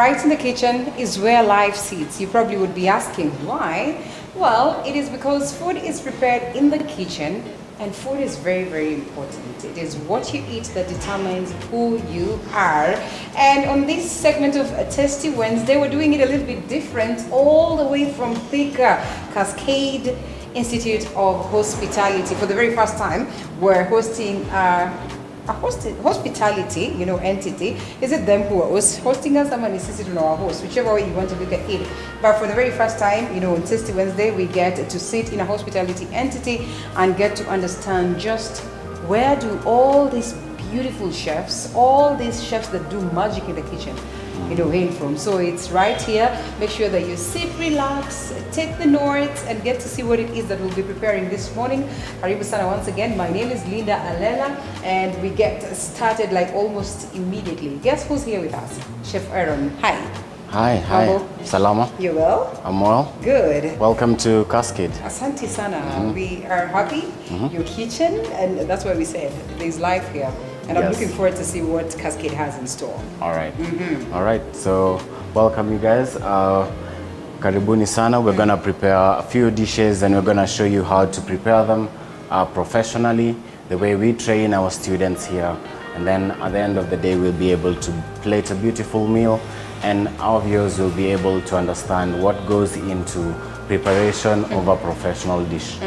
right in the kitchen is where life sits. You probably would be asking why. Well, it is because food is prepared in the kitchen, and food is very, very important. It is what you eat that determines who you are. And on this segment of Tasty Wednesday, we're doing it a little bit different, all the way from Thika, Cascade Institute of Hospitality. For the very first time, we're hosting a hospitality, entity. Is it them who are hosting us? Someone is sitting on our host, whichever way you want to look at it. But for the very first time, on Tasty Wednesday, we get to sit in a hospitality entity and get to understand just where do all these beautiful chefs, all these chefs that do magic in the kitchen, hail from. So it's right here. Make sure that you sit, relax, take the notes, and get to see what it is that we'll be preparing this morning. Karibu sana once again. My name is Linda Alela, and we get started like almost immediately. Guess who's here with us? Chef Aaron. Hi. Hi. Salama. You well? I'm well. Good. Welcome to Cascade. Asante sana. We are happy. Your kitchen, and that's why we said there's life here. And I'm looking forward to see what Cascade has in store. All right. All right. So welcome you guys. Karibuni sana. We're gonna prepare a few dishes, and we're gonna show you how to prepare them professionally, the way we train our students here. And then at the end of the day, we'll be able to plate a beautiful meal, and our viewers will be able to understand what goes into preparation of a professional dish.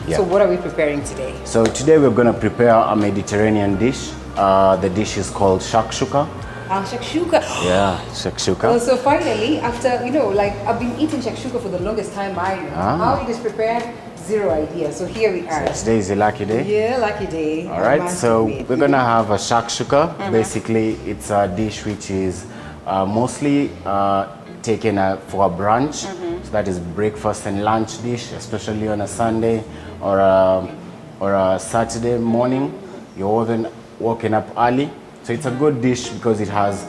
So what are we preparing today? So today we're going to prepare a Mediterranean dish. The dish is called shakshuka. Shakshuka. Yeah, shakshuka. Well, so finally, after, I've been eating shakshuka for the longest time I know. How it is prepared, zero idea. So here we are. So today is a lucky day. Yeah, lucky day. All right, so we're going to have a shakshuka. Basically, it's a dish which is mostly taken for a brunch. So that is breakfast and lunch dish, especially on a Sunday or a Saturday morning. You're even waking up early. So it's a good dish because it has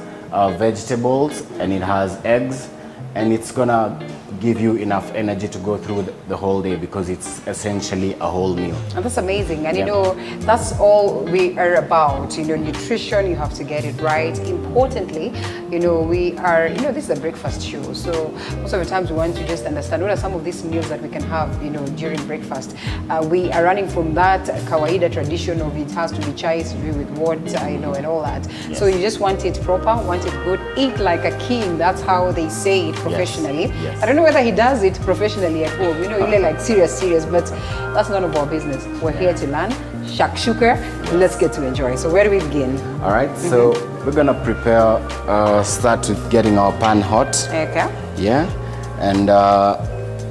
vegetables and it has eggs, and it's gonna give you enough energy to go through the whole day because it's essentially a whole meal. And that's amazing. And that's all we are about. Nutrition, you have to get it right. Importantly, we are, this is a breakfast show. So most of the times we want to just understand what are some of these meals that we can have, during breakfast. We are running from that kawaida tradition of it has to be chai with water, and all that. Yes. So you just want it proper, want it good, eat like a king. That's how they say it professionally. Yes. I don't know whether he does it professionally at home, like serious, but that's none of our business. We're here to learn shakshuka. Let's get to enjoy. So where do we begin? All right, so we're gonna prepare, start with getting our pan hot. Okay. Yeah, and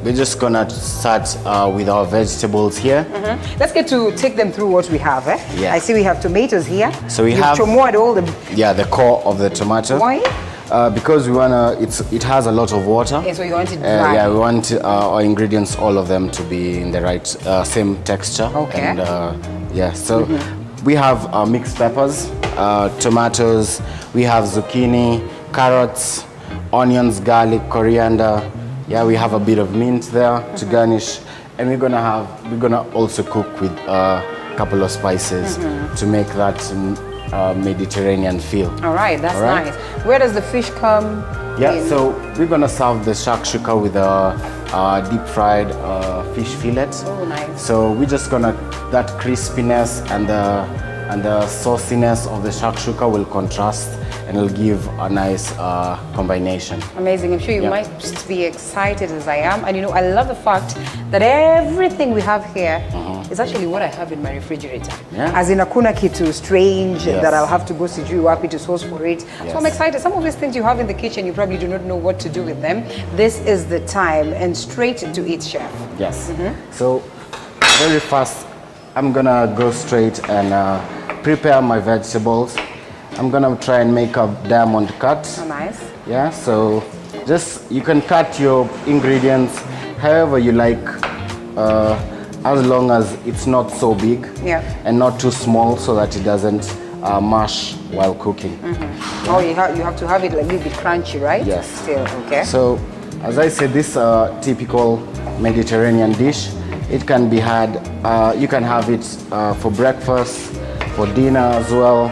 we're just gonna start with our vegetables here. Let's get to take them through what we have. Yes. I see we have tomatoes here. So we have all the. Yeah, the core of the tomato. Why? Because we wanna, it has a lot of water. Yeah, so you want it dry. Yeah, we want our ingredients, all of them, to be in the right same texture. Okay. And so we have mixed peppers, tomatoes. We have zucchini, carrots, onions, garlic, coriander. Yeah, we have a bit of mint there to garnish, and we're gonna also cook with a couple of spices to make that Mediterranean feel. All right, that's nice. Where does the fish come? Yeah, so we're gonna serve the shakshuka with a deep fried fish fillet. Oh, nice. So we're just gonna, that crispiness and the sauciness of the shakshuka will contrast, and it'll give a nice combination. Amazing. I'm sure you might be excited as I am. And I love the fact that everything we have here is actually what I have in my refrigerator. Yeah. As in hakuna kitu strange that I'll have to go sijui wapi to source for it. Yes. So I'm excited. Some of these things you have in the kitchen, you probably do not know what to do with them. This is the time, and straight to it, chef. Yes. So very fast, I'm gonna go straight and prepare my vegetables. I'm gonna try and make a diamond cut. Oh, nice. Yeah, so you can cut your ingredients however you like, as long as it's not so big and not too small, so that it doesn't mash while cooking. Oh, you have to have it like a little bit crunchy, right? Yes. Still, okay. So, as I said, this typical Mediterranean dish, it can be had, you can have it for breakfast, for dinner as well.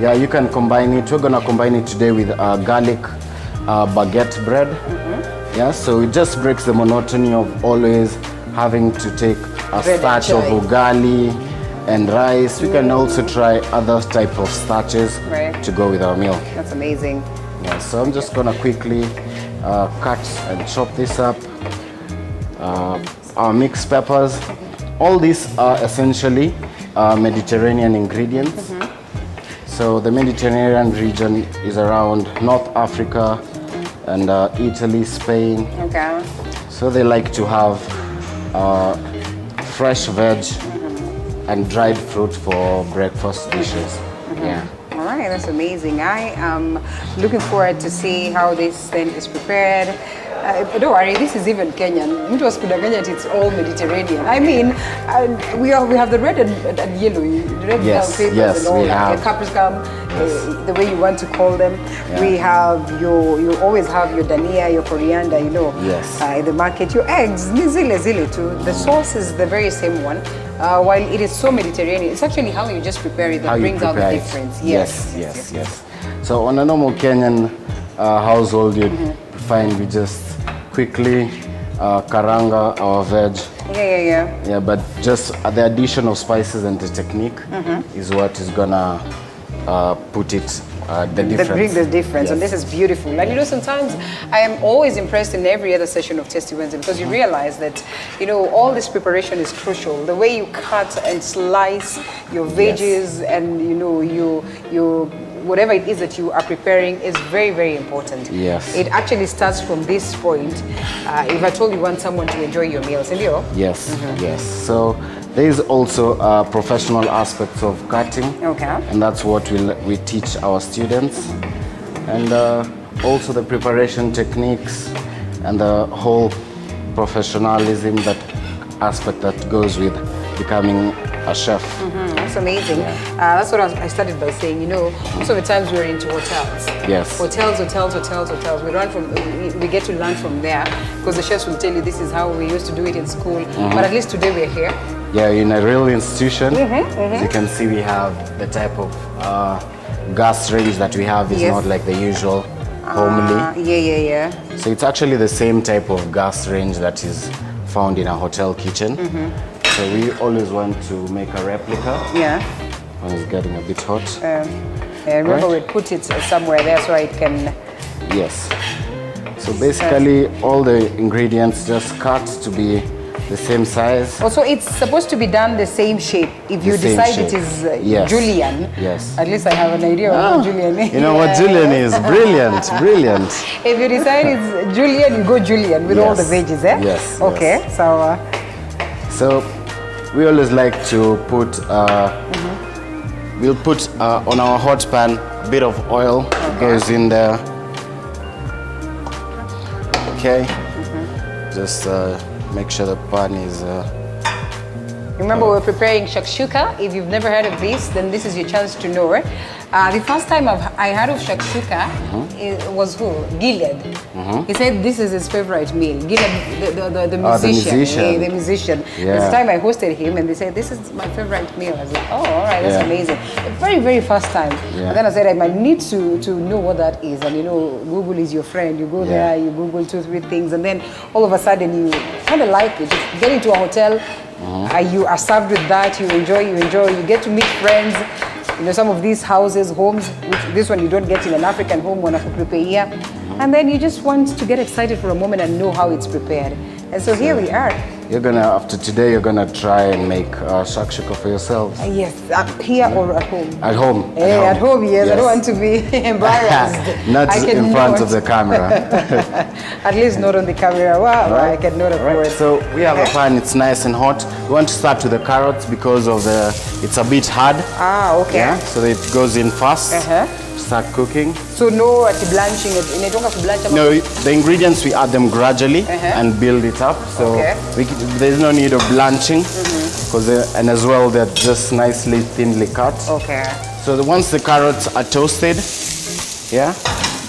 Yeah, you can combine it. We're gonna combine it today with garlic baguette bread. Yeah, so it just breaks the monotony of always having to take a Bread starch and of chai. ugali and rice. We can also try other type of starches Right. to go with our meal. That's amazing. Yeah, so I'm just gonna quickly cut and chop this up. Our mixed peppers. All these are essentially Mediterranean ingredients. So the Mediterranean region is around North Africa and Italy, Spain. Okay. So they like to have fresh veg and dried fruit for breakfast dishes. Yeah. All right, that's amazing. I am looking forward to see how this thing is prepared. Don't worry, this is even Kenyan. It was Kudaganya, it's all Mediterranean. I mean, we have the red and yellow, red Yes, papers yes, and all we that. have. The capsicum, the way you want to call them. Yeah. We have you always have your dania, your coriander, you know. Yes. In the market, your eggs, zile too. The sauce is the very same one. While it is so Mediterranean, it's actually how you just prepare it that How you brings out the prepare it. difference. Yes. So on a normal Kenyan household, you'd find we just quickly karanga our veg. Yeah. Yeah, but just the addition of spices and the technique is what is gonna put it the difference. That brings the difference, and Yes. this is beautiful. And you know, sometimes I am always impressed in every other session of Tasty Wednesday because you realize that, you know, all this preparation is crucial. The way you cut and slice your veggies and, you know, you whatever it is that you are preparing is very, very important. Yes. It actually starts from this point. If at all you want someone to enjoy your meals, and you know, Yes. So there is also professional aspects of cutting. Okay. And that's what we teach our students. And also the preparation techniques and the whole professionalism, that aspect that goes with becoming a chef. that's amazing. That's what I started by saying. You know, most of the times we're into hotels. Yes. Hotels. We get to learn from there because the chefs will tell you this is how we used to do it in school. But at least today we're here. Yeah, in a real institution, as you can see, we have the type of gas range that we have is Yes. not like the usual homely. Yeah. So it's actually the same type of gas range that is found in a hotel kitchen. So we always want to make a replica Yeah. when it's getting a bit hot. Remember, Right. we put it somewhere there so it can. Yes. So basically, all the ingredients just cut to be the same size. Also, it's supposed to be done the same shape. If you The same decide it shape. is Yes. julienne, Yes. at least I have an idea of what julienne is. You know what julienne is? Brilliant, brilliant. If you decide it's julienne, you go julienne with all the Yes. veggies, eh? Yes, Okay, yes. so. So we always like to put, we'll put on our hot pan a bit of oil goes in there. Okay, just make sure the pan is. Remember, we're preparing shakshuka. If you've never heard of this, then this is your chance to know. The first time I heard of shakshuka it was who? Gilead. He said this is his favorite meal. Gilead, the musician. musician. Yeah, the musician. Yeah. This time I hosted him and they said, this is my favorite meal. I was like, oh, all right, that's Yeah. amazing. The very, very first time. Yeah. And then I said, I might need to know what that is. And you know, Google is your friend. You go there, you Google 2-3 things, and then all of a sudden you kind of like it. Just get into a hotel, you are served with that, you enjoy, you get to meet friends. You know, some of these houses, homes, which this one you don't get in an African home, when I prepare here. And then you just want to get excited for a moment and know how it's prepared. And so here we are. You're gonna, after today, you're gonna try and make shakshuka for yourselves. Yes, here or at home. At home. At home, yes. I don't want to be embarrassed. Not I in front cannot. of the camera. At least not on the camera. Wow, I cannot afford. So we have a pan, it's nice and hot. We want to start with the carrots because of it's a bit hard. Okay. Yeah, so it goes in fast. Start cooking. So no blanching it. No, the ingredients we add them gradually and build it up. So there's no need of blanching because and as well they're just nicely thinly cut. Okay. So once the carrots are toasted,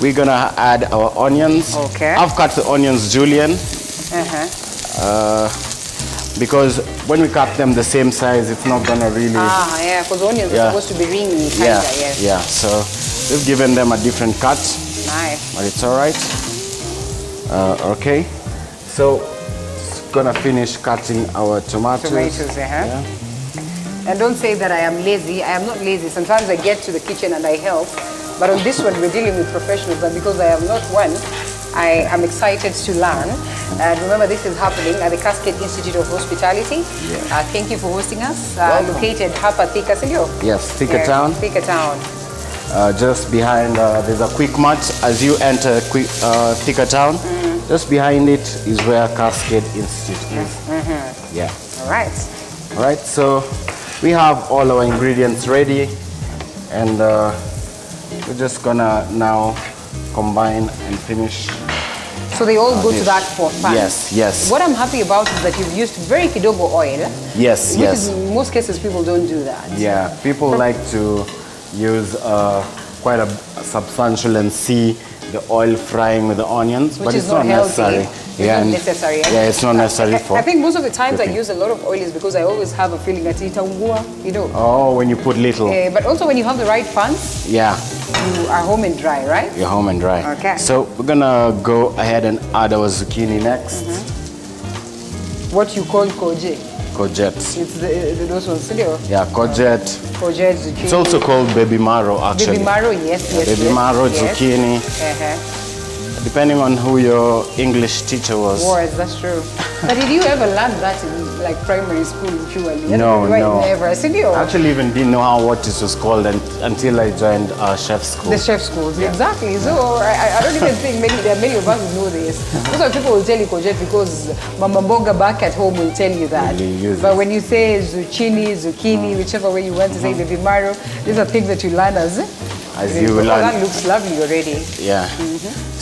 we're gonna add our onions. Okay. I've cut the onions julienne. Because when we cut them the same size, it's not gonna really. Because onions are supposed to be ringy, kinda, yes. Yeah. So we've given them a different cut. Nice. but it's all right. Okay, so gonna finish cutting our tomatoes. Tomatoes, yeah. And don't say that I am lazy. I am not lazy. Sometimes I get to the kitchen and I help, but on this one we're dealing with professionals, and because I am not one, I am excited to learn. And remember, this is happening at the Cascade Institute of Hospitality. Yeah. Thank you for hosting us. Located hapa Thika, sindio? Yes, Thika Town. Thika Town. Just behind, there's a quick mart as you enter Thika Town. Just behind it is where Cascade Institute is. Yeah. All right. All right, so we have all our ingredients ready, and we're just gonna now combine and finish. So they all go to that pan? Yes, yes. What I'm happy about is that you've used very kidogo oil. Yes, which yes. Is, in most cases, people don't do that. Yeah, people like to use quite a substantial and see the oil frying with the onions, Which but is it's not necessary. It's not necessary. Yeah, it's not necessary for. I think most of the times cooking. I use a lot of oil is because I always have a feeling that itaungua, you know. Oh, when you put little. But also when you have the right pans, Yeah, you are home and dry, right? you're home and dry. Okay. So we're gonna go ahead and add our zucchini next. What you call koje. Courgette. It's those ones, still. Yeah, courgette. Koje, zucchini. It's also called baby marrow, actually. Baby marrow, yes. Baby marrow, yes. zucchini. Depending on who your English teacher was. Words, that's true. But did you ever learn that in like primary school, usually? No, no. Never. I actually even didn't know what it was called until I joined chef school. The chef schools, exactly. So I don't even think there are many of us who know this. Most of the people will tell you courgette because Mama Mboga back at home will tell you that. But when you say zucchini, whichever way you want to say baby marrow, these are things that you learn as you learn. That looks lovely already. Yeah.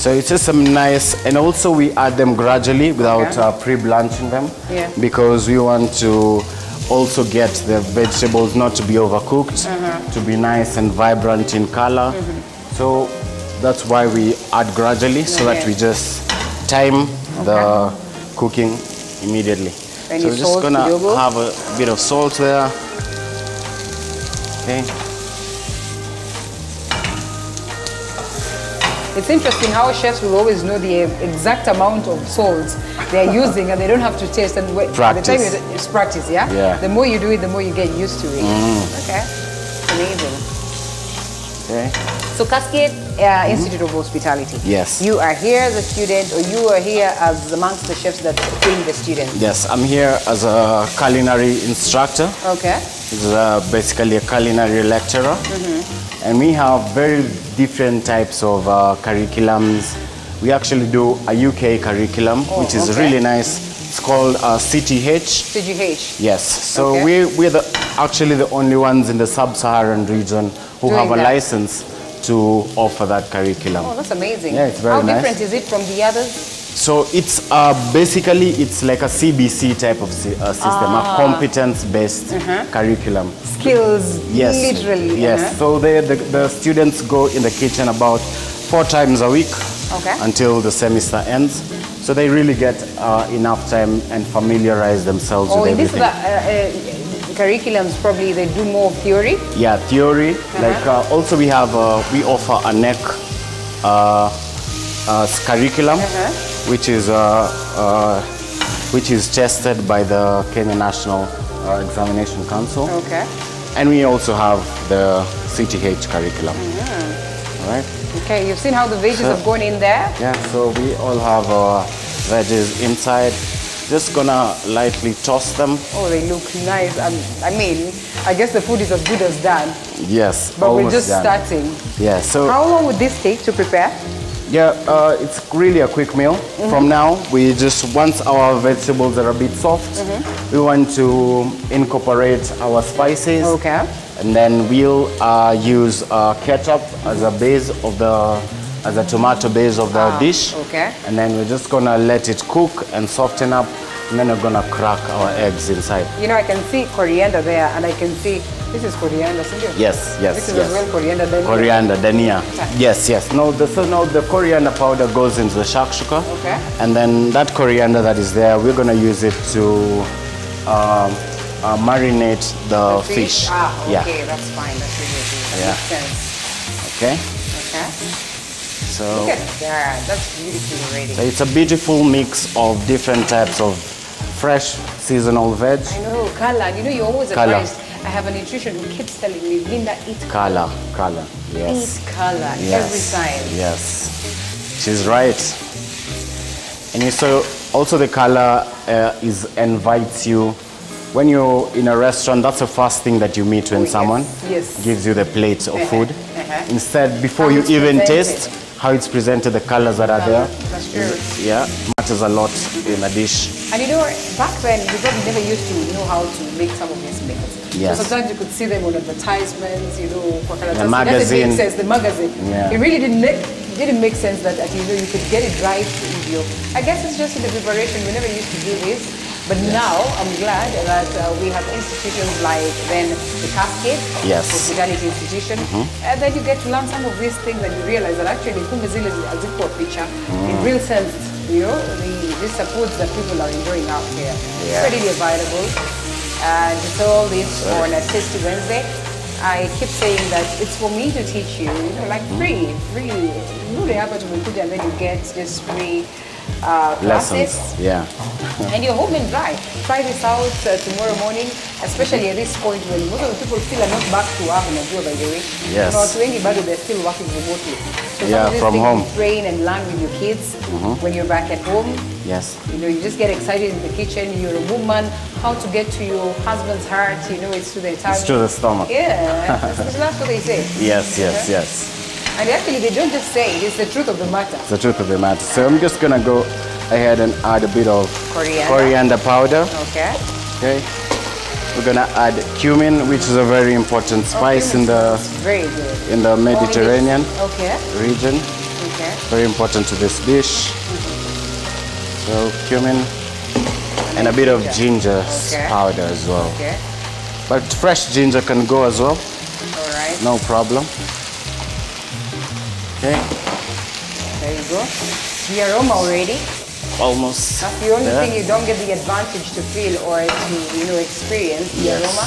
So it's just some nice, and also we add them gradually without pre-blanching them, because we want to also get the vegetables not to be overcooked, to be nice and vibrant in color. So that's why we add gradually, so that we just time the cooking immediately. And so we're just gonna have a bit of salt there. Okay. It's interesting how chefs will always know the exact amount of salt they're using, and they don't have to taste. And practice. By the time it's practice, yeah? The more you do it, the more you get used to it. Okay, amazing. Okay. So Cascade Institute of Hospitality. Yes. You are here as a student, or you are here as amongst the chefs that train the students? Yes, I'm here as a culinary instructor. Okay. He's basically a culinary lecturer. And we have very different types of curriculums. We actually do a UK curriculum, which is really nice. It's called CTH. CGH. Yes. So we're actually the only ones in the sub-Saharan region who have a license to offer that curriculum. Oh, that's amazing. Yeah, it's very nice. How different is it from the others? So it's basically it's like a CBC type of system, a competence-based curriculum. Skills, literally. Yes. So the students go in the kitchen about 4 times a week until the semester ends. So they really get enough time and familiarize themselves with everything. These curriculums probably they do more theory. Yeah, theory. Like also we have we offer a neck curriculum, which is tested by the Kenya National Examination Council. Okay. And we also have the CTH curriculum. All right. Okay, you've seen how the veggies have gone in there? Yeah, so we all have our veggies inside. Just gonna lightly toss them. Oh, they look nice. I mean, I guess the food is as good as done. Yes, but we're just starting. Yeah, so how long would this take to prepare? Yeah, it's really a quick meal. From now, we just, once our vegetables are a bit soft, we want to incorporate our spices. Okay. And then we'll use ketchup as a base of as a tomato base of the dish. Okay. And then we're just gonna let it cook and soften up, and then we're gonna crack our eggs inside. You know, I can see coriander there, and I can see this is coriander, isn't it? Yes, yes, this is as well coriander dania. Coriander dania. Okay. Yes, yes. No, so now the coriander powder goes into the shakshuka. Okay. And then that coriander that is there, we're gonna use it to marinate the fish. Okay, that's fine. That's really good. That makes sense. Okay. Okay. So Look at that. That's beautiful already. So it's a beautiful mix of different types of fresh seasonal veg. I know, color. You know, you're always Color. advised. I have a nutrition who keeps telling me, Linda, eat Color, yes. Eat color every time. Yes, she's right. And you so also the color invites you when you're in a restaurant. That's the first thing that you meet when someone yes. gives you the plate of food. Instead, before How you it's even presented. taste how it's presented, the colors that are there, That's true. yeah, matters a lot in a dish. And you know, back then, we probably never used to know how to make some of these meals. Yes. So sometimes you could see them on advertisements, you know, The magazine. Sense, the magazine. Yeah. It really didn't make sense that you know you could get it right in your. I guess it's just in the preparation. We never used to do this, but now I'm glad that we have institutions like then the Cascade, Yes. hospitality institution, and then you get to learn some of these things and you realize that actually kumbe zile haziko picture in real sense. You know, these are foods that people are enjoying out here. Yeah. It's readily available. And it's all this on a Tasty Wednesday. I keep saying that it's for me to teach you, you know, like free. You know, they happen to be good and then you get this free classes. Lessons, yeah. And you're home and dry. Try this out tomorrow morning, especially at this point when most of the people still are not back to work, by the way. Yes. Not many, but they're still working remotely. So some Yeah, of these from things home. you train and learn with your kids when you're back at home. Yes. You know, you just get excited in the kitchen. You're a woman. How to get to your husband's heart? You know, it's to the tongue. It's to the stomach. Yeah, that's what they say. Yes, yes, yes. And actually, they don't just say it. It's the truth of the matter. It's the truth of the matter. So I'm just gonna go ahead and add a bit of Coriander. powder. Okay. Okay. We're gonna add cumin, which is a very important spice in the Very good. in the Mediterranean Okay. region. Okay. Very important to this dish. So cumin and a bit of ginger Okay. powder as well. Okay. But fresh ginger can go as well, All right. no problem. Okay, There you go. The aroma already. almost That's the only there. thing you don't get the advantage to feel or to experience the Yes. aroma.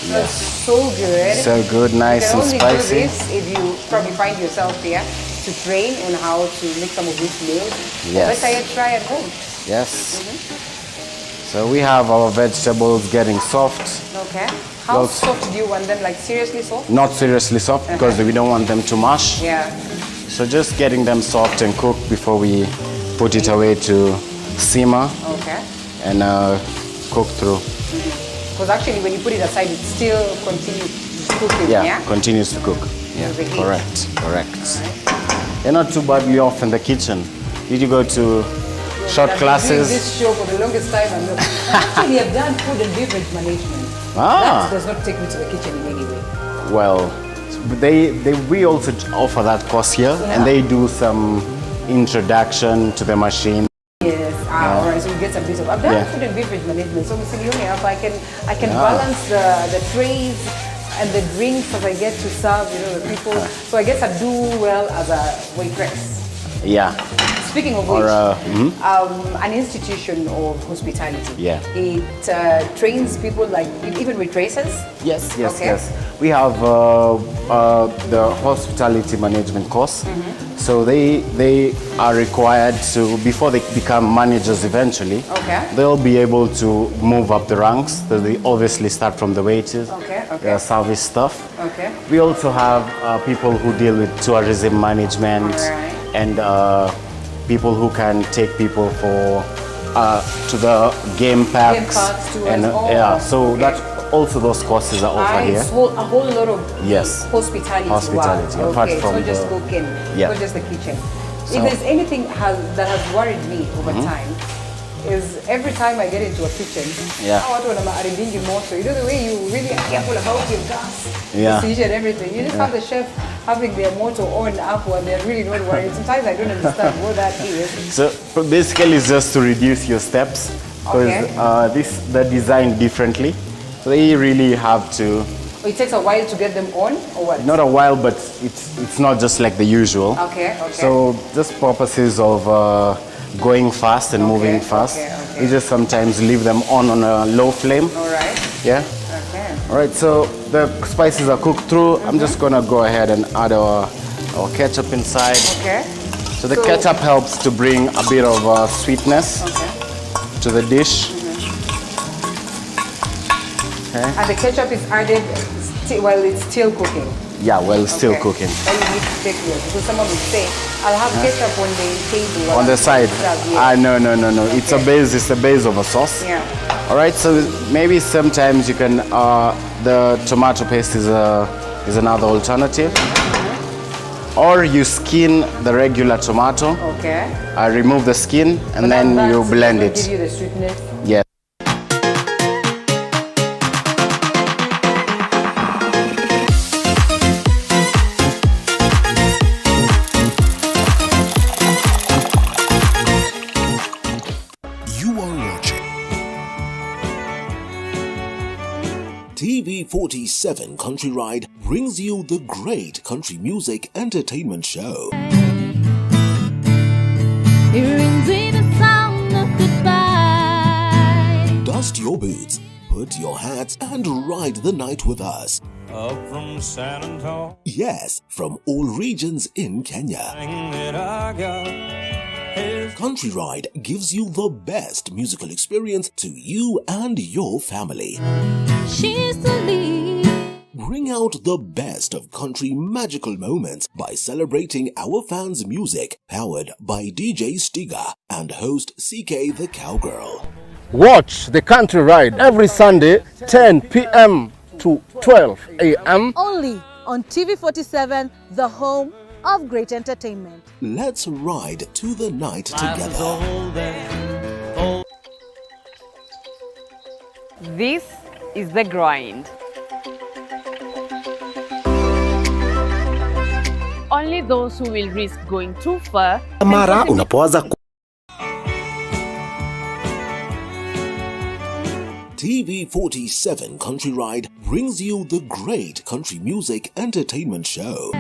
Yes. It's so good. So good, nice You and can only do spicy. this if you probably find yourself here to train on how to make some of these meals. Yes. Better yet, try at home. Yes. So we have our vegetables getting soft. Okay. How Well, soft do you want them? Like seriously soft? Not seriously soft because we don't want them to mash. Yeah. So just getting them soft and cooked before we put it away to simmer Okay. and cook through. Because actually, when you put it aside, it still continues cooking. Yeah, Yeah. continues to cook. Yeah, With the heat. correct, correct. You're not too badly off in the kitchen. Did you go to short I've been doing classes? this show for the longest time. And actually, I've done food and beverage management. Ah. That does not take me to the kitchen in any way. Well, we also offer that course here, and they do some introduction to the machine. Yes. All right. So we get some bits of. I've done Yeah. food and beverage management. So Mr. Leone, I can balance the trays and the drinks as I get to serve, you know, the people. So I guess I do well as a waitress. Yeah. Speaking of Or which, an institution of hospitality. Yeah. It trains people like even waitressers. Yes, yes, Okay. yes. We have the hospitality management course. So they are required to, before they become managers eventually, Okay. they'll be able to move up the ranks. So they obviously start from the waiters, Okay, okay. service stuff. Okay. We also have people who deal with tourism management Alright. and people who can take people for to the game parks. parks too and as well. yeah, so Okay. that also those courses are over here. A whole lot of Yes. hospitality. Hospitality, Wow. apart Okay, from so just the- cooking, Yeah. not just the kitchen. So- If there's anything that has worried me over time, is every time I get into a kitchen, Yeah. I want to know moto. You know the way you really are careful about your gas, Yeah. prestige and everything. You just have the chef having their motor on up when they're really not worried. Sometimes I don't understand what that is. So basically, it's just to reduce your steps because Okay. they're designed differently. So they really have to. It takes a while to get them on, or what? Not a while, but it's not just like the usual. Okay, okay. So just purposes of going fast and moving fast, okay, okay. we just sometimes leave them on a low flame. All right. Yeah. Okay. All right. So the spices are cooked through. I'm just gonna go ahead and add our ketchup inside. Okay. So the ketchup helps to bring a bit of sweetness to the dish. Okay. And the ketchup is added while it's still cooking. Yeah, while it's still cooking. Then you need to take note because someone would say, "I'll have ketchup on the table." On the side. No. It's a base. It's the base of a sauce. Yeah. All right. So maybe sometimes you can. The tomato paste is another alternative. Or you skin the regular tomato. Okay. Remove the skin and then you blend it. Give you the sweetness. Yes. TV47 Country Ride brings you the great country music entertainment show. Hearing the sound of goodbye. Dust your boots, put your hats, and ride the night with us. Up from San Antonio. Yes, from all regions in Kenya. That I got is Country Ride gives you the best musical experience to you and your family. She's the lead. Bring out the best of country magical moments by celebrating our fans' music, powered by DJ Stiga and host CK the Cowgirl. Watch the Country Ride every Sunday, 10 p.m. to 12 a.m. Only on TV47, the home of great entertainment. Let's ride to the night together. This is the grind. Only those who will risk going too far. Mara unapoanza TV47 Country Ride brings you the great country music entertainment show.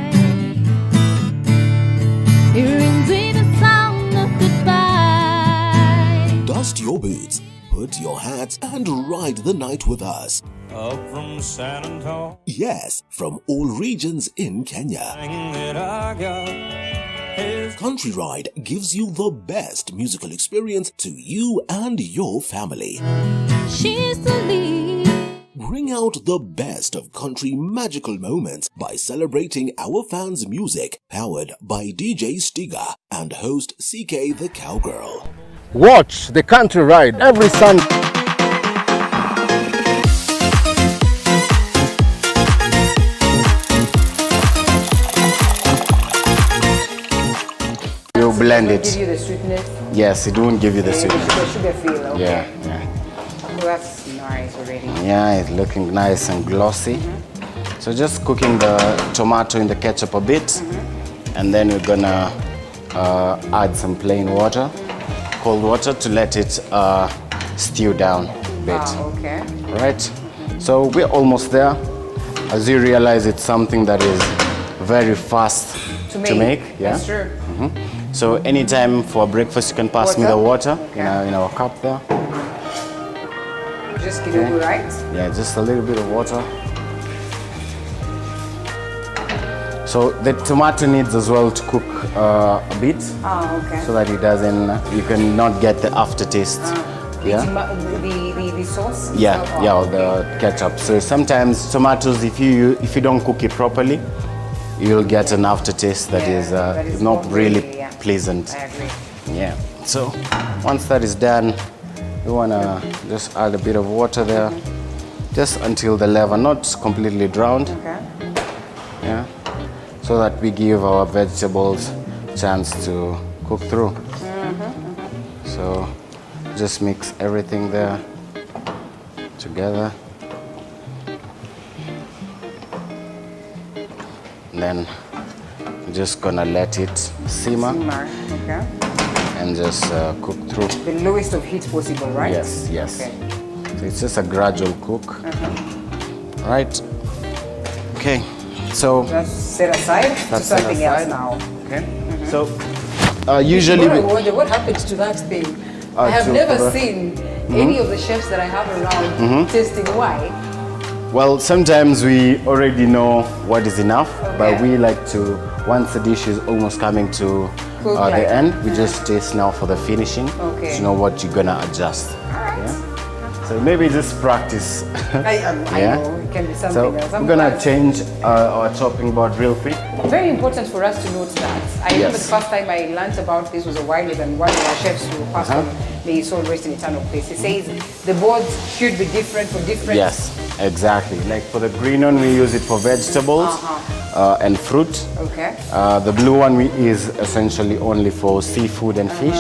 Hearing the sound of goodbye. Dust your boots, put your hats, and ride the night with us. up from San Antonio. Yes, from all regions in Kenya. That I got is Country Ride gives you the best musical experience to you and your family. She's the lead. Bring out the best of country magical moments by celebrating our fans' music, powered by DJ Stiga and host CK the Cowgirl. Watch the Country Ride every Sunday. You blend it. Give you the sweetness. Yes, it won't give you the The sweetness. sugar feel. Okay. Yeah. Oh, that's nice already. Yeah, it's looking nice and glossy. So just cooking the tomato in the ketchup a bit, and then we're gonna add some plain water, cold water, to let it stew down a bit. Ah, okay. Right? So we're almost there. As you realize, it's something that is very fast to make. Yeah. That's true. So anytime for breakfast, you can pass me the water in our cup there. Just give it right. Yeah, just a little bit of water. So the tomato needs as well to cook a bit, Okay. so that it doesn't, you can not get the aftertaste. Yeah. The sauce. Yeah, itself? yeah, Oh, or the ketchup. So sometimes tomatoes, if you don't cook it properly, you'll get an aftertaste that is not really pleasant. I agree. Yeah. So once that is done, we wanna just add a bit of water there, just until the level not completely drowned. Okay. Yeah. So that we give our vegetables chance to cook through. So just mix everything there together. And then we're just gonna let it simmer Okay. and just cook through. The lowest of heat possible, right? Yes, yes. Okay. So it's just a gradual cook. Right. Okay. So That's set aside to That's set something else aside. now. okay. So usually What I we, wonder, what happens to that thing? I have to never cover- seen any of the chefs that I have around tasting. Why? well, sometimes we already know what is enough, but Okay. we like to, once the dish is almost coming to Cook the like- end. We just taste now for the finishing. Okay. To know what you're gonna adjust. Alright. So maybe just practice. I Yeah. know, it can be something So else. we're gonna change our chopping board real quick. Very important for us to note that. I remember Yes. the first time I learned about this was a while ago, and one of our chefs who passed on, may his soul rest in eternal peace. He says the boards should be different for different. Yes, exactly. Like for the green one, we use it for vegetables and fruit. Okay. The blue one is essentially only for seafood and fish.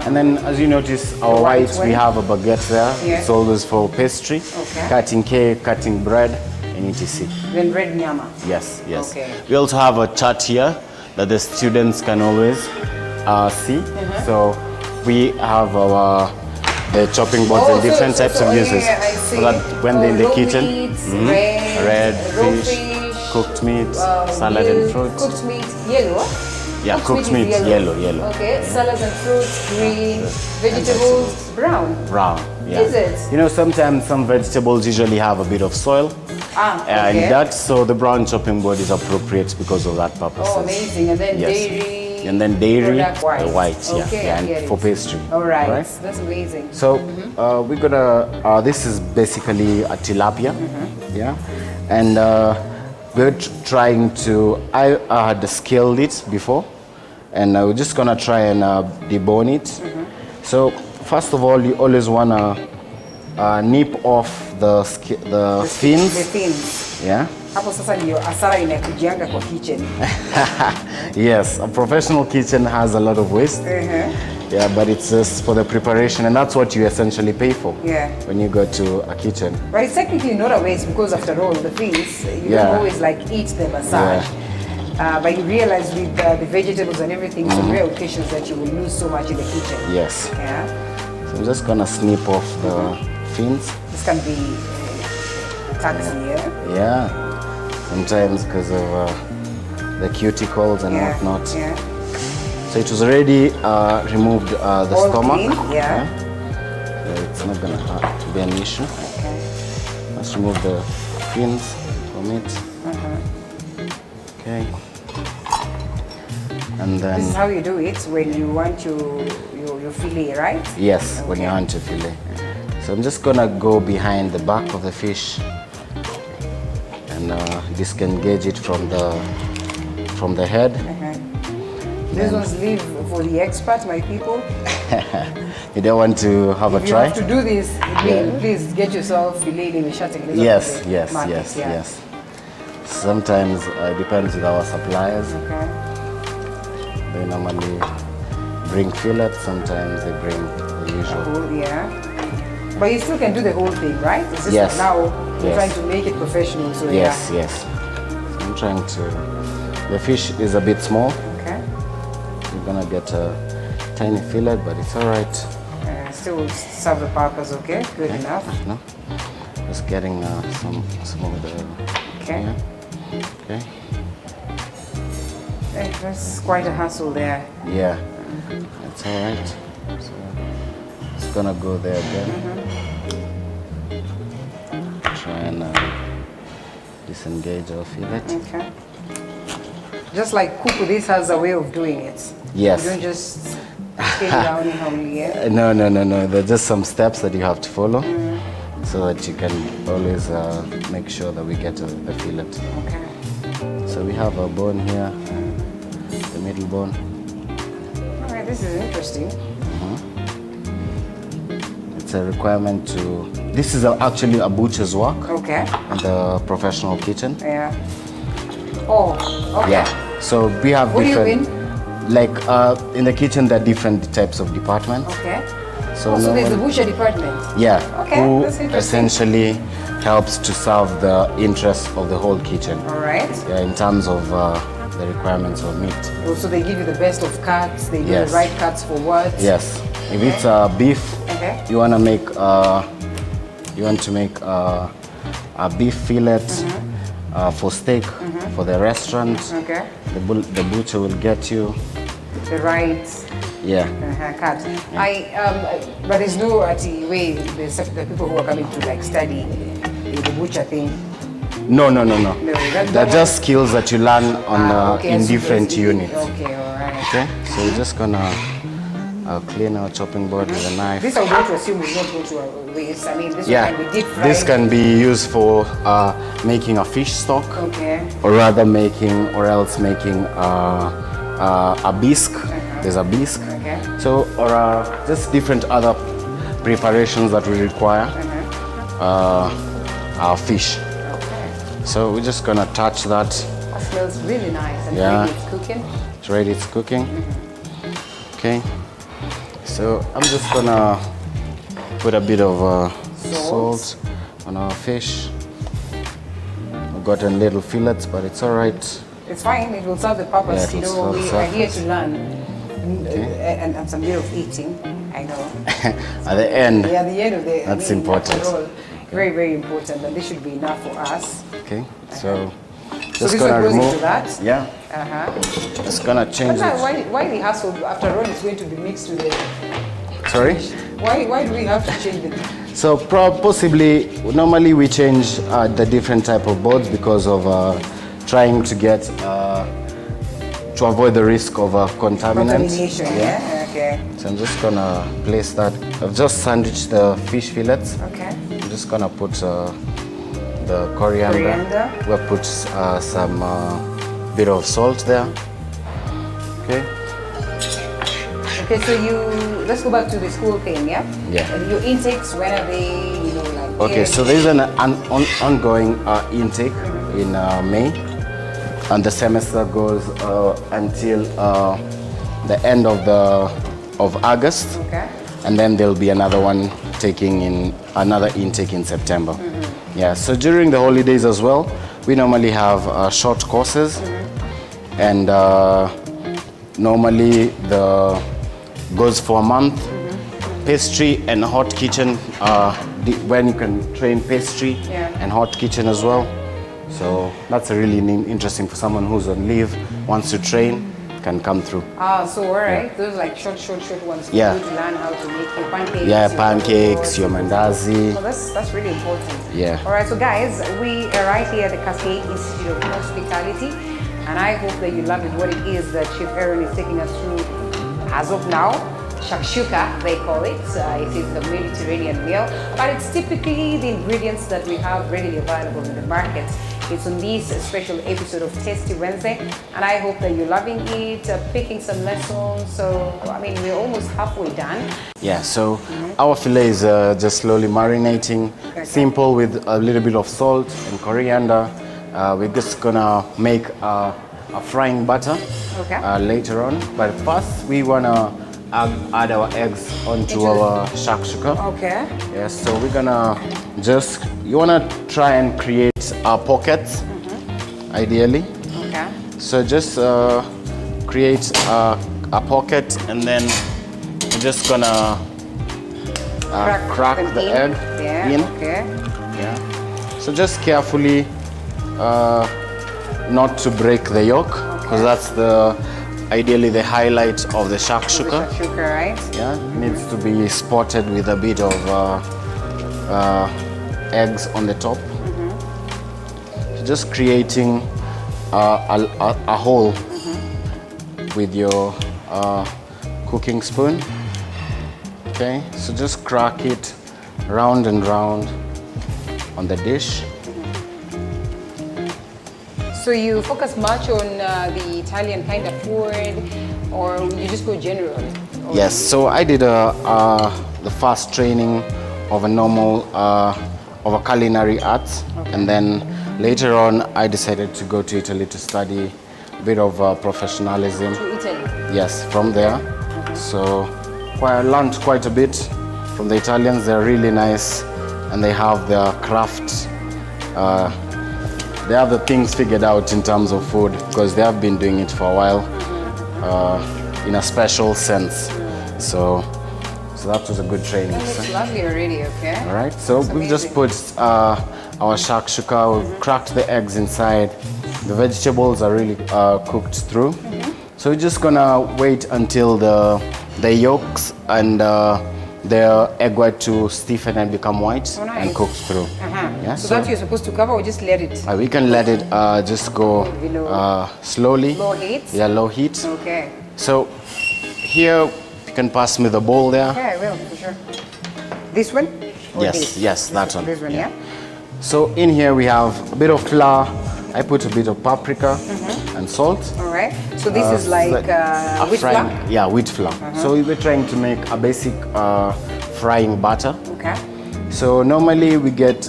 And then, as you notice, our white whites, we one? have a baguette there. Yeah. It's always for pastry, Okay. cutting cake, cutting bread, and etc. Then red nyama. Yes, yes. Okay. We also have a chart here that the students can always see. So we have our the chopping boards and different types of uses. Yeah, I see. So that when they're in the raw kitchen, meats, red raw fish, cooked meat, salad green, and fruit. Cooked meat, yellow. Yeah, cooked meat, is yellow. Okay, salads and fruits, green, vegetables, brown. Brown. Yeah. Is it? You know, sometimes some vegetables usually have a bit of soil. Okay. And that, so the brown chopping board is appropriate because of that purpose. Oh, amazing. And then Yes. dairy. And then dairy, product the white, Okay, I and get it. for pastry. All right. Right? That's amazing. So we're gonna. This is basically a tilapia, yeah, and we're trying to. I had scaled it before, and we're just gonna try and debone it. So first of all, you always wanna nip off the fins. The fins. Yeah. Hapo sasa ndio hasara inakujianga kwa kitchen. Yes, a professional kitchen has a lot of waste. Yeah, but it's just for the preparation, and that's what you essentially pay for. Yeah. When you go to a kitchen. But it's technically not a waste because after all, the fins, you Yeah. don't always like eat them aside. But you realize with the vegetables and everything, some rare occasions that you will lose so much in the kitchen. Yes. Yeah. So I'm just gonna snip off the fins. This can be taxi, yeah? Yeah. Sometimes because of the cuticles and Yeah. whatnot. Yeah. So it was already removed the All stomach. clean, yeah. So it's not gonna be an issue. Okay. Let's remove the fins from it. Okay. And then This is how you do it when you want your fillet, right? yes, when you Okay. want to fillet. So I'm just gonna go behind the back of the fish and disengage it from the head. These ones leave for the expert, my people. You don't want to have a If you try? have to do this, please get yourself filleted in the shutting. Yes, yes. Sometimes it depends with our suppliers. Okay. They normally bring fillet, sometimes they bring the usual. Cool, yeah. But you still can do the whole thing, right? It's just Yes. that now you're Yes. trying to make it professional, so Yes, yes. So I'm trying to. The fish is a bit small. yeah. Okay. You're gonna get a tiny fillet, but it's all right. Still will serve the purpose, okay? Good enough. No, just getting some of the. Okay. Yeah. Okay. That's quite a hassle there. Yeah, that's all right. So it's gonna go there again. Try and disengage our fillet. Okay. Just like kuku, this has a way of doing it. Yes. You don't just stay down anyhow, yeah? No. There are just some steps that you have to follow so that you can always make sure that we get the fillet. Okay. So we have a bone here, the middle bone. All right, this is interesting. It's a requirement to. This is actually a butcher's work Okay. in the professional kitchen. Yeah. Oh, okay. Yeah. So we have What do you different. Like in the kitchen, there are different types of departments. Okay. So, So there's the normally- butcher department. Yeah. Okay, Who that's interesting. essentially helps to serve the interests of the whole kitchen. All right. Yeah, in terms of the requirements of meat. So they give you the best of cuts. They give Yes. the right cuts for what? Yes. If it's beef, Okay. you want to make a beef fillet for steak for the restaurant. Okay. The butcher will get you. The right Yeah. cut. But there's no way the people who are coming to like study the butcher thing. No. that They're just skills that you learn on okay, in so different there's- units. Okay, all right. Okay, so we're just gonna clean our chopping board with a knife. This I'm going to assume will not go to a waste. I mean, this Yeah, can be deep fried. this can be used for making a fish stock, Okay. or rather making, or else making a bisque. There's a bisque. Okay. So, or just different other preparations that we require our fish. Okay. So we're just gonna touch that. That smells really nice. And Yeah. maybe it's cooking. It's ready, it's cooking. Okay. So I'm just gonna put a bit of salt on our fish. We've got a little fillets, but it's all right. It's fine. It will serve the purpose. Yeah, You it will know, serve we the are here purpose. to learn and some bit of eating. I know. At the end. Yeah, at the end of the That's important. after all, very, very important, and this should be enough for us. Okay. So So just this gonna one goes remove. into that. Yeah. Uh-huh. Just gonna But change now, it. why the hassle? After all, it's going to be mixed with it. Sorry. Why do we have to change it? So possibly, normally we change the different type of boards because of trying to get to avoid the risk of contaminants. Contamination, yeah? Okay. So I'm just gonna place that. I've just sandwiched the fish fillets. Okay. I'm just gonna put the coriander. Coriander. We'll put some bit of salt there. Okay. Okay, so let's go back to the school thing, yeah? Yeah. And your intakes, when are they, like... Okay, so there's an ongoing intake in May, and the semester goes until the end of August, Okay. and then there'll be another one another intake in September. Yeah, so during the holidays as well, we normally have short courses, and normally goes for a month. Pastry and hot kitchen, when you can train pastry and hot kitchen as well. So that's a really interesting for someone who's on leave, wants to train, can come through. So all right, those like short ones. Yeah. For you to learn how to make your pancakes. Yeah, your pancakes, your rolls. mandazi. So that's really important. Yeah. All right, so guys, we are right here at the Cascade Institute of Hospitality, and I hope that you love it. What it is that Chef Aaron is taking us through as of now. Shakshuka, they call it. It is the Mediterranean meal, but it's typically the ingredients that we have readily available in the market. It's on this special episode of Tasty Wednesday, and I hope that you're loving it, picking some lessons. So, I mean, we're almost halfway done. Yeah, so our fillet is just slowly marinating, simple with a little bit of salt and coriander. We're just gonna make a frying butter later on, but first we wanna add our eggs onto our shakshuka. Okay. Yeah, so we're gonna you wanna try and create pockets, ideally. Okay. So just create a pocket, and then we're just gonna crack them the in. egg in. Okay. Yeah. So just carefully, not to break the yolk, because that's ideally the highlight of the shakshuka. Shakshuka, right? Yeah, it needs to be spotted with a bit of eggs on the top. Just creating a hole with your cooking spoon. Okay, so just crack it round and round on the dish. So you focus much on the Italian kind of food, or you just go general? Yes, so I did the first training of a normal of a culinary arts, and then later on I decided to go to Italy to study a bit of professionalism. To Italy? Yes, from there. So I learned quite a bit from the Italians. They're really nice, and they have their craft. They have the things figured out in terms of food, because they have been doing it for a while in a special sense. So that was a good training. That looks lovely already, okay? All right, so we've just put our shakshuka, we've cracked the eggs inside. The vegetables are really cooked through. So we're just gonna wait until the yolks and the egg white to stiffen and become white Oh, nice. and cook through. Yeah, So that you're supposed to cover or just let it? we can let it just go slowly. Low heat? Yeah, low heat. Okay. So here you can pass me the bowl there. Yeah, I will, for sure. This one? Or Yes, this? yes, that one. This one, yeah? So in here we have a bit of flour. I put a bit of paprika and salt. All right. So this is like wheat frying, flour? yeah, wheat flour. So we're trying to make a basic frying batter. Okay. So normally we get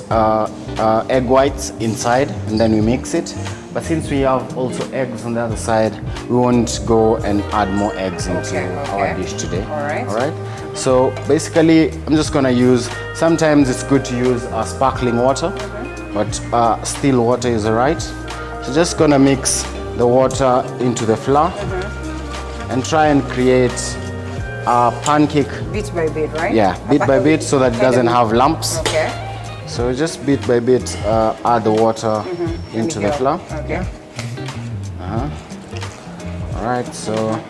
egg whites inside and then we mix it. But since we have also eggs on the other side, we won't go and add more eggs into our dish today. All right. All right. So basically, I'm just gonna use. Sometimes it's good to use sparkling water, but still water is alright. So just gonna mix the water into the flour and try and create a pancake. Bit by bit, right? Yeah, bit by bit, so that it doesn't have lumps. Okay. So just bit by bit, add the water into the flour. Okay. All right, so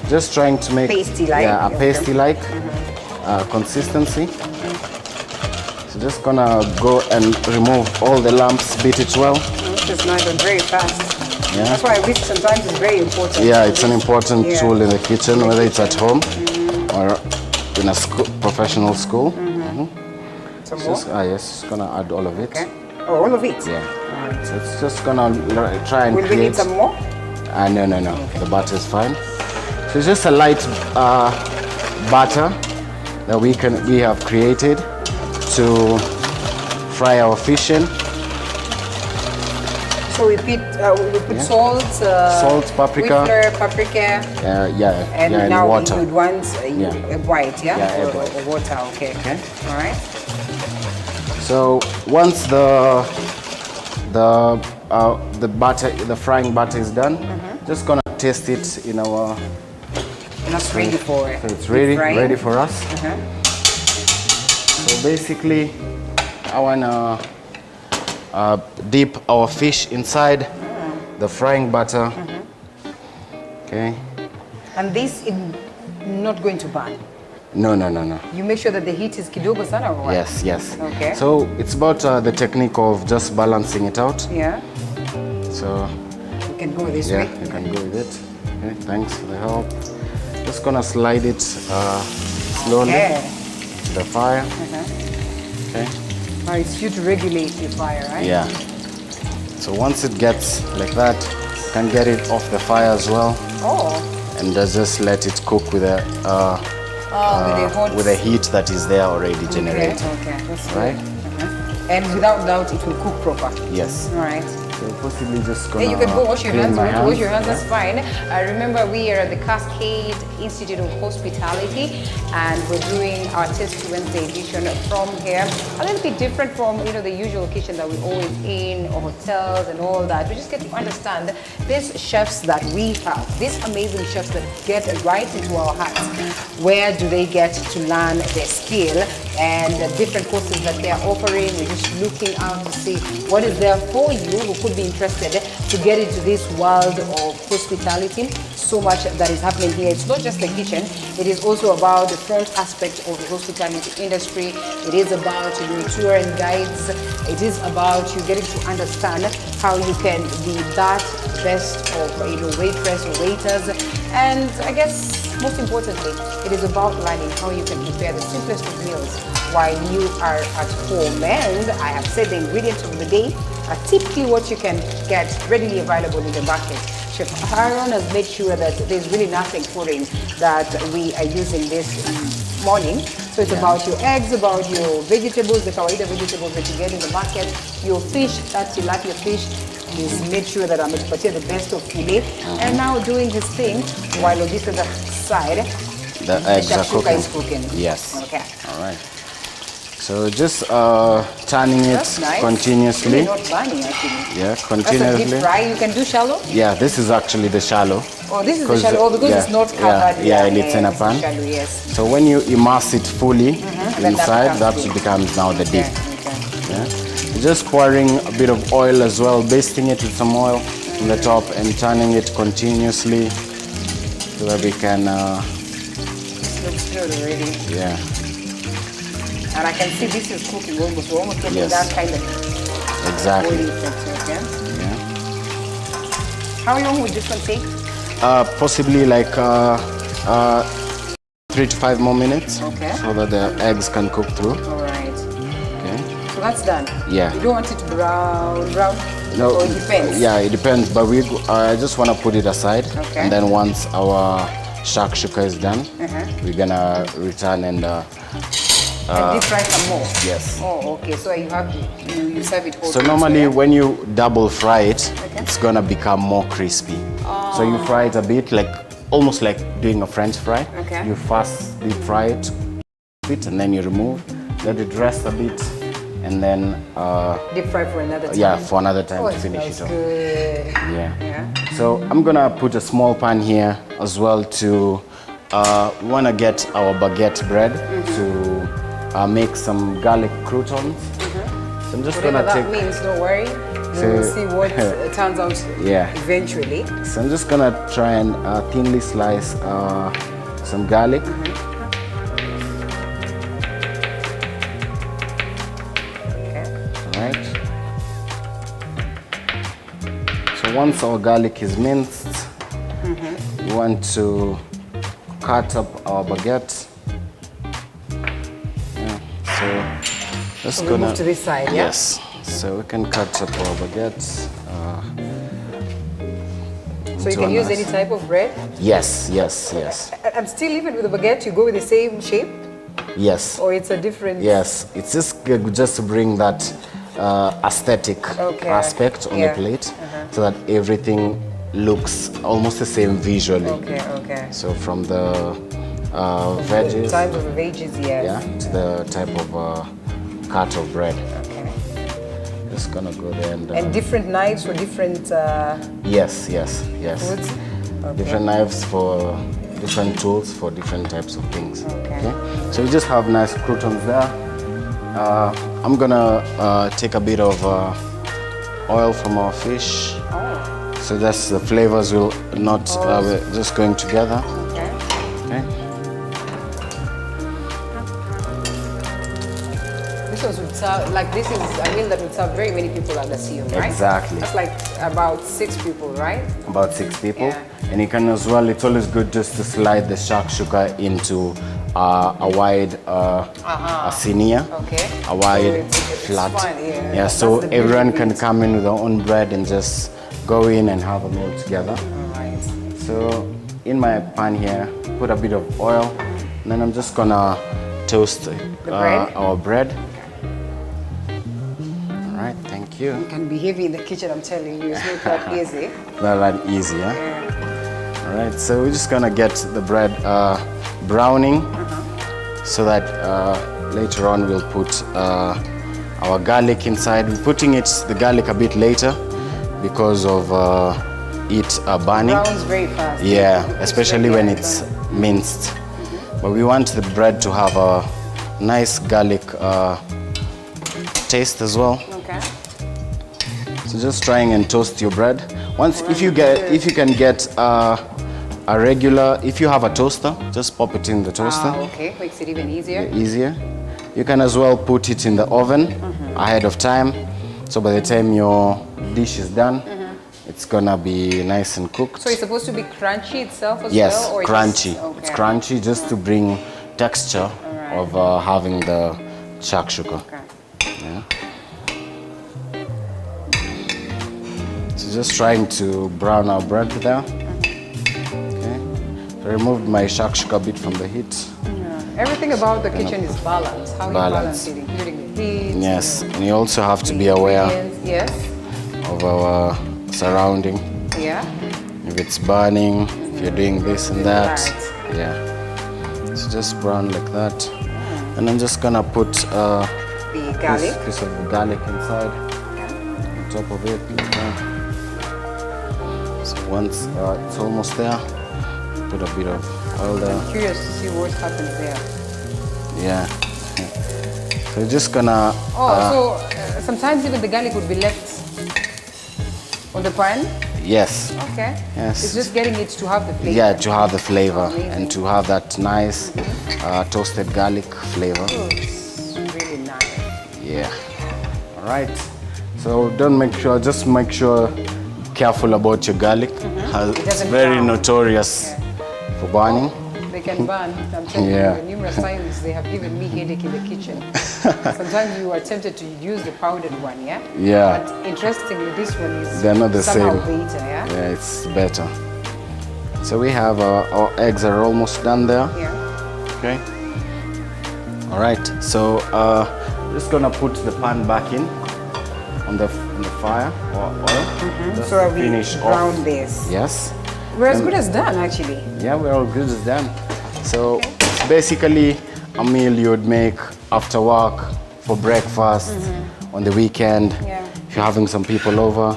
just trying to make Pasty-like. yeah, a Okay. pasty-like consistency. So just gonna go and remove all the lumps, beat it well. This is nice and very fast. Yeah. That's why whisk sometimes is very important. Yeah, it's an important Yeah. tool in the kitchen, whether it's at home or in a school, professional school. Some more? Yes, just gonna add all of it. Okay. Oh, all of it? Yeah. So it's just gonna try and Will we create. need some more? No. The butter is fine. So it's just a light butter that we have created to fry our fish in. So we put salt, Salt, paprika. wheat flour, paprika, and and now water. we would want white, yeah? Yeah, egg or, white. or water, okay. All right. So once the butter, the frying butter is done, just gonna taste it in our. And that's ready for it. So it's ready for us. Uh-huh. So basically, I wanna dip our fish inside the frying butter. Okay. And this is not going to burn. No. You make sure that the heat is kidogo sana or what? Yes. Okay. So it's about the technique of just balancing it out. Yeah. So You can go this yeah, way. you can go with it. Okay, thanks for the help. Just gonna slide it slowly Okay. to the fire. Okay. Now it's you to regulate the fire, right? Yeah. So once it gets like that, you can get it off the fire as well, Oh. and just let it cook with a with the heat that is there already generated. Okay. That's Right? And without doubt, it will cook proper. Yes. All right. So possibly just gonna Yeah, you can go wash your clean hands. my You want to wash your hands, Yeah. that's fine. Remember, we are at the Cascade Institute of Hospitality, and we're doing our Test Wednesday edition from here. A little bit different from the usual kitchen that we're always in, or hotels and all that. We just get to understand these chefs that we have, these amazing chefs that get right into our hearts. Where do they get to learn their skill and the different courses that they are offering? We're just looking out to see what is there for you who could be interested to get into this world of hospitality. So much that is happening here. It's not just the kitchen, it is also about the front aspect of the hospitality industry. It is about doing tour and guides. It is about you getting to understand how you can be that best of waitress or waiters. And I guess most importantly, it is about learning how you can prepare the simplest of meals while you are at home. And I have said the ingredients of the day are typically what you can get readily available in the market. Chef Aaron has made sure that there's really nothing foreign that we are using this morning. So it's about your eggs, about your vegetables, the kawaida vegetables that you get in the market, your fish, that tilapia fish. He's made sure that I'm exporting the best of filet. And now doing his thing while on this other side, The eggs are shakshuka cooking. is cooking. Yes. Okay. All right. So just turning it That's nice. continuously. Really not burning actually. Yeah, That's a continuously. deep fry. You can do shallow. Yeah, this is actually the shallow. Oh, this is the shallow. Oh, because it's not covered. Yeah, it's in a it's pan. Shallow, yes. So when you immerse it fully Then inside, that deep. becomes now the deep. Okay. Yeah. Just pouring a bit of oil as well, basting it with some oil on the top and turning it continuously so that we can, This looks good already. yeah. And I can see this is cooking almost. We're almost getting Yes. that kind of Exactly. oily effect, okay? Yeah. How long would this one take? Possibly like 3 to 5 more minutes. Okay. So that the eggs can cook through. All right. Okay. So that's done. Yeah. You don't want it to brown? No. Or it depends? Yeah, it depends. But I just want to put it aside. Okay. And then once our shakshuka is done, we're gonna return and And deep fry some more? yes. Oh, okay. So you serve it whole. So through, normally yeah? when you double fry it, Okay. it's gonna become more crispy. So you fry it a bit, like almost like doing a French fry. Okay. You first deep fry it a bit, and then you remove, let it rest a bit, and then Deep fry for another time? yeah, for another time Oh, to it finish smells it off. good. Yeah. Yeah. So I'm gonna put a small pan here as well to we wanna get our baguette bread to make some garlic croutons. So I'm just Whatever gonna that take. means, don't worry. We So- will see what turns out Yeah. eventually. So I'm just gonna try and thinly slice some garlic. Okay. Alright. So once our garlic is minced, we want to cut up our baguette. Yeah. So just So we gonna move to this side, yeah? Yes. So we can cut up our baguette. So you can use any type of bread? Yes, yes, yes, And still, even with the baguette, you go with the same shape? yes. Or it's a different... Yes, it's just to bring that aesthetic Okay. aspect on Yeah. the plate, so that everything looks almost the same visually. Okay, okay. So from the The veggies, type of veggies, yes. yeah, to the type of cut of bread. Okay. Just gonna go there and, And different knives for different yes, yes, yes. foods? Okay. Different knives for different tools for different types of things. Okay. So we just have nice croutons there. I'm gonna take a bit of oil from our fish. Oh, So that's the flavors will not we're just going together. okay. Okay. This would serve, like this is a meal that would serve very many people at the CU, right? Exactly. That's like about 6 people, right? About 6 people. Yeah. And you can as well, it's always good just to slide the shakshuka into a wide a senior, Okay. a wide it's flat. fun, yeah. Yeah, so That's the beauty everyone of can it. come in with their own bread and just go in and have a meal together. All right. So in my pan here, put a bit of oil, and then I'm just gonna toast bread? our bread. All right, thank you. It can be heavy in the kitchen, I'm telling you. It's not that easy. Not that easy, huh? All right, so we're just gonna get the bread browning, so that later on we'll put our garlic inside. We're putting the garlic a bit later because of it burning. Browns very fast. Yeah, It cooks especially very when fast. it's minced. But we want the bread to have a nice garlic taste as well. Okay. So just trying and toast your bread. Once, if you can get a regular, if you have a toaster, just pop it in the toaster. Okay, makes it even easier. Easier. You can as well put it in the oven ahead of time. So by the time your dish is done, it's gonna be nice and cooked. So it's supposed to be crunchy itself as Yes, well? Or crunchy. Just, It's okay. crunchy just to bring texture of having the shakshuka. Okay. Yeah. So just trying to brown our bread there. Okay. So I removed my shakshuka a bit from the heat. Everything about the kitchen is balanced. How you balance Balance. it, including the heat. Yes, and you also have to be aware ingredients. Yes. of our surrounding. Yeah. If it's burning, if you're doing this and that. Right. Yeah. So just brown like that. And I'm just gonna put The garlic. this piece of the garlic inside, on top of it. Like that. So once it's almost there, put a bit of oil there. I'm curious to see what happens there. Yeah. So you're just gonna. So sometimes even the garlic would be left on the pan. Yes. Okay. Yes. It's just getting it to have the flavor. Yeah, to have the flavor Amazing. and to have that nice toasted garlic flavor. Yeah. All right. So just make sure careful about your garlic. It's very burn. notorious for burning. They can burn. I'm telling Yeah. you, numerous times they have given me headache in the kitchen. Sometimes you are tempted to use the powdered one, yeah? Yeah. But interestingly, this one is They're not the somehow same. better, yeah? Yeah, it's better. So we have our eggs are almost done there. Yeah. Okay. All right. So just gonna put the pan back in on the fire or oil. Just So we finish brown off. this. Yes. We're as good as done, actually. Yeah, we're all good as done. So it's basically a meal you would make after work for breakfast on the weekend. Yeah. If you're having some people over.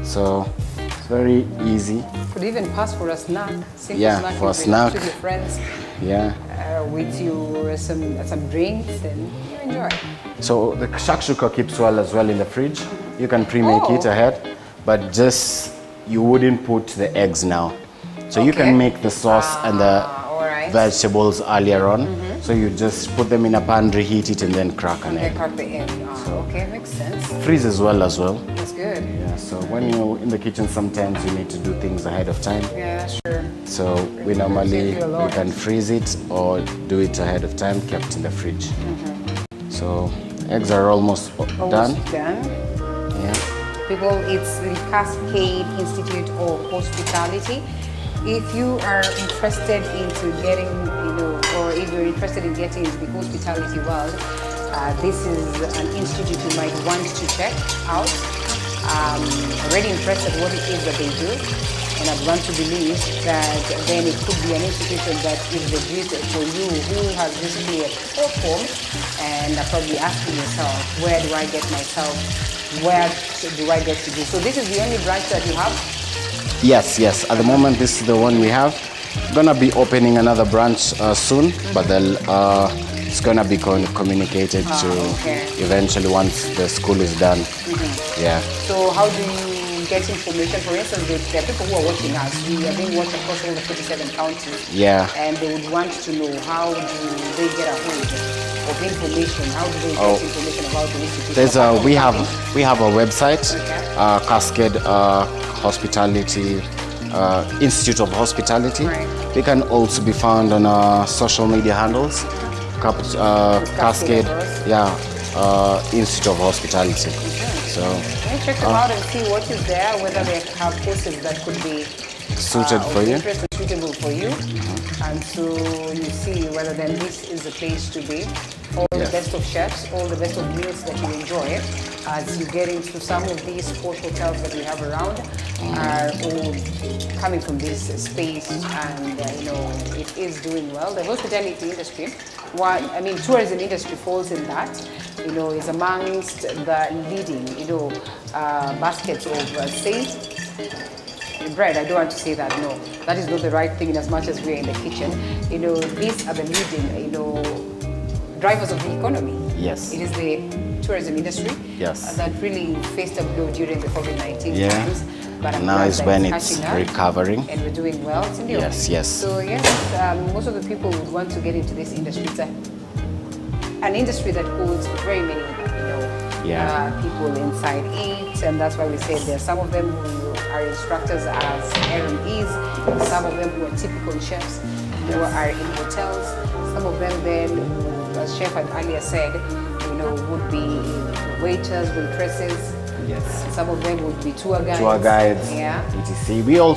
So it's very easy. Could even pass for a snack. Simple Yeah, snack for a with snack. With your friends, Yeah. with you some drinks, and you enjoy. So the shakshuka keeps well as well in the fridge. You can pre-make it ahead, but just you wouldn't put the eggs now. So you Okay. can make the sauce and the all right. vegetables earlier on. So you just put them in a pan, reheat it, and then crack an They egg. crack the egg. Okay, makes sense. Freeze as well. That's good. Yeah. So when you're in the kitchen, sometimes you need to do things ahead of time. Yeah, sure. So we normally Save you a lot. you can freeze it or do it ahead of time, kept in the fridge. So eggs are almost done. Almost done. Yeah. People, it's the Cascade Institute of Hospitality. If you are interested into getting, or if you're interested in getting into the hospitality world, this is an institute you might want to check out. Already impressed at what it is that they do, and I'd want to believe that then it could be an institution that is legit for you who has recently performed and are probably asking yourself, where do I get myself? Where do I get to do? So this is the only branch that you have? Yes. At the moment, this is the one we have. Gonna be opening another branch soon, but it's gonna be communicated to okay. eventually once the school is done. Yeah. So how do you get information? For instance, there are people who are watching us. We are being watched across all the 47 counties. Yeah. And they would want to know, how do they get a hold of information? How do they get information about the institute? There's we have a website, Okay. Cascade Hospitality Institute of Hospitality. Right. We can also be found on our social media handles. Cascade, Institute of Hospitality. So Can you check them out and see what is there, whether they have courses that could be suited for you. interest and suitable for you, and so you see whether then this is the place to be. All the best of chefs, all the best of meals that you enjoy as you get into some of these sport hotels that we have around are all coming from this space, and it is doing well. The hospitality industry, tourism industry falls in that. Is amongst the leading, baskets of sales. Bread, I don't want to say that, no. That is not the right thing in as much as we're in the kitchen. These are the leading, drivers of the economy. Yes. It is the tourism industry that really faced a blow during the COVID-19 times. But I'm now glad is that when it's it's catching up, recovering. and we're doing well. It's in the Yes, open. yes. So yes, most of the people would want to get into this industry. It's an industry that holds very many, people inside it, and that's why we say there are some of them who are instructors, as Aaron is, some of them who are typical chefs who are in hotels, some of them then, as Chef had earlier said, would be waiters, waitresses. Yes. Some of them would be tour guides. Tour guides, Yeah. etc. We also